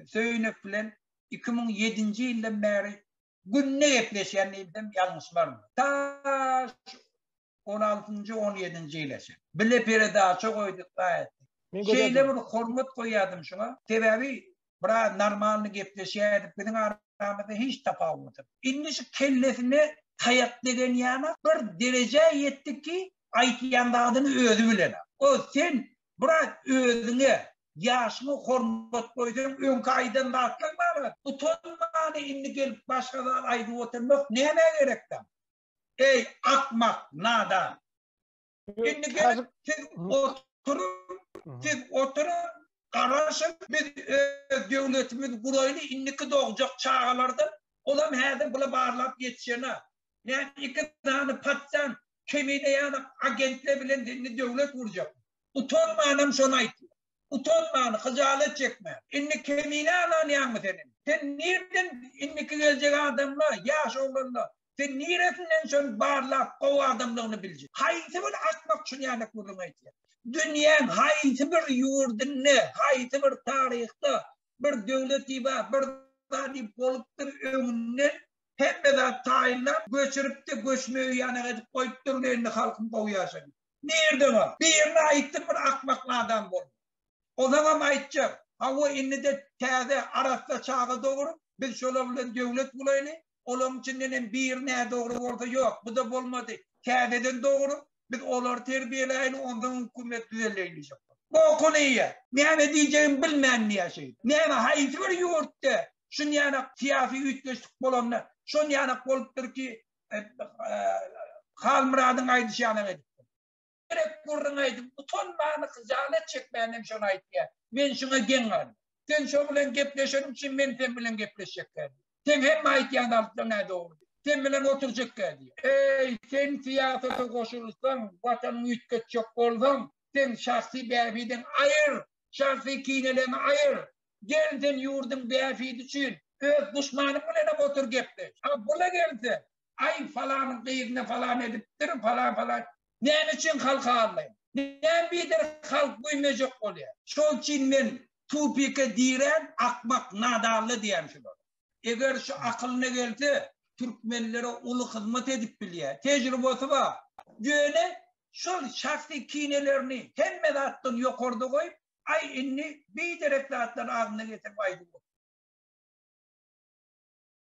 Söyünök bilen 2007 yıldan beri günne gepleşenliğimden yanlış var mı? Ta 16. 17. yılası. Bile pere daha çok oyduk gayet. Şeyle bir hormat koyadım şuna. Sebebi bura normalini gepleşerdik. Bizim aramızda hiç tapavmadım. İndisi kellesine kayak degen yana bir derece yetti ki aytiyanda adını özü bilen. O sen bura özüne yaşını hormat koydun, ön kaydan da atlanmalı. Utanmanı indi gelip başkadan aydı oturmak neyine gerekti? Ey akmak, nadan. Indi gelip siz oturun, karışın, biz devletimiz burayla indiki doğacak çağalarda olam herden bula bağırlap yetişene. Yani iki tane patsan, kemiğine yani agentle bilen dinli devlet vuracak. Utanmanım şuna itiyor. Utanmanı, hıcalet çekme. İnni kemiğine alan yanmı senin? Sen nereden inniki gelecek adamla, yaş oğlanla? Sen neresinden son bağırlap, o adamlığını bilecek? Haydi böyle akmak şunu yani kurulma itiyor. Dünyanın haydi bir yurdunu, haydi bir tarihte, bir devleti var, bir tane poluktur önünden hem de tayinler göçürüp de göçmeyi yana edip koyup durlarını halkın koyuyorsun. Nerede var? Bir yerine aittim bir akmaklı adam bu. O zaman aitacak. Ama inni de teyze arasında çağı doğru. Biz şöyle bile devlet bulaylı. Onun içinden bir yerine doğru orada yok. Bu da olmadı. Teyzeden doğru. Biz onları terbiyeleyelim. Ondan hükümet düzenleyelim. Bu konu iyi. Yani diyeceğim bilmem niye şey. Yani haydi bir yurtta. Şun yani siyasi ütleştik bolanlar. Şun yani koluktur ki Halmurad'ın aydışanı edip. Gerek kurrun aydım. Utanmanı hıcalet çekmeyenim şuna ait ya. Ben şuna gen aldım. Sen şu bilen gepleşenim için ben sen bilen gepleşecek geldi. Sen hem ait yanı altına doğru. Sen bilen oturacak geldi. Ey sen siyasete koşulursan, vatanın ütket çok olsan, sen şahsi beyefiden ayır. Şahsi kinelerini ayır. Gel sen yurdun beyefid için. Öz düşmanın bilen otur gepleş. Ama bula gelse. Ay falanın kıyığına falan ediptir falan. Ne için halka anlayın? Ne bilir halk duymayacak oluyor. Şol için ben tupike diren akmak nadarlı diyem şunu. Eğer şu akılına gelse Türkmenlere ulu hizmet edip biliyor. Tecrübesi var. Böyle şol şahsi kinelerini hem medattın yok orada koyup ay inni bir direktlatlar ağzına getirip aydı bu.